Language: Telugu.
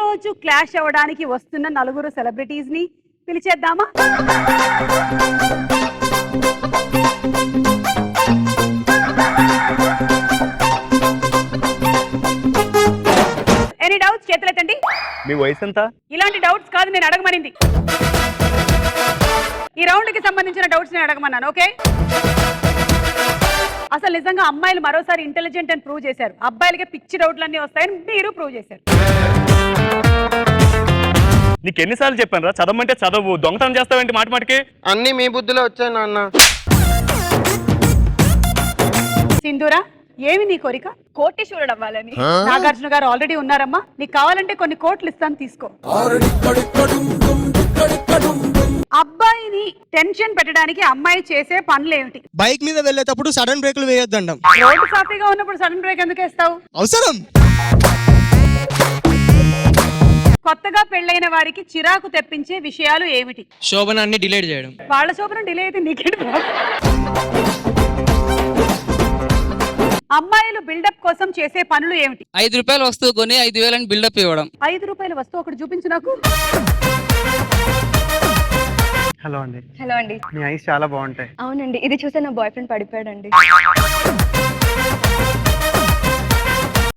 రోజు క్లాష్ అవ్వడానికి వస్తున్న నలుగురు సెలబ్రిటీస్ ని పిలిచేద్దామా? Any doubts చేతులెత్తండి. మీ వయసు ఎంత? ఇలాంటి డౌట్స్ కాదు నేను అడగమనింది. ఈ రౌండ్ కి సంబంధించిన డౌట్స్ నేను అడగమన్నాను. ఓకే, అసలు నిజంగా అమ్మాయిలు మరోసారి ఇంటెలిజెంట్ అని ప్రూవ్ చేశారు. అబ్బాయిలకి పిచ్చి డౌట్లన్నీ వస్తాయని మీరు ప్రూవ్ చేశారు. నీకు ఎన్నిసార్లు చెప్పాను రా, చదవమంటే చదవు, దొంగతనం చేస్తావేంటి మాట మాటికి? అన్ని మీ బుద్ధిలో వచ్చాయి నాన్న. సింధూరా, ఏమి నీ కోరిక? కోటీశ్వరుడు అవ్వాలని. నాగార్జున గారు ఆల్రెడీ ఉన్నారమ్మా, నీకు కావాలంటే కొన్ని కోట్లు ఇస్తాను, తీసుకో. అబ్బాయిని టెన్షన్ పెట్టడానికి అమ్మాయి చేసే పనులు ఏమిటి? బైక్ మీద వెళ్ళేటప్పుడు సడన్ బ్రేకులు వేయొద్దండం. రోడ్డు సాఫీగా ఉన్నప్పుడు సడన్ బ్రేక్ ఎందుకు వేస్తావు? అవసరం. కొత్తగా పెళ్ళైన వారికి చిరాకు తెప్పించే విషయాలు ఏమిటి? శోభనాన్ని డిలీట్ చేయడం. వాళ్ళ శోభనం డిలే అయితే నీకేంటి? అమ్మాయిలు బిల్డప్ కోసం చేసే పనులు ఏమిటి? 5 రూపాయల వస్తువు కొని 5,000 అని బిల్డప్ ఇవ్వడం. 5 రూపాయల వస్తువు ఒకటి చూపించు నాకు. హలో అండి. హలో అండి. మీ ఐస్ చాలా బాగుంటాయి. అవునండి, ఇది చూసే నా బాయ్ ఫ్రెండ్ పడిపోయాడండి.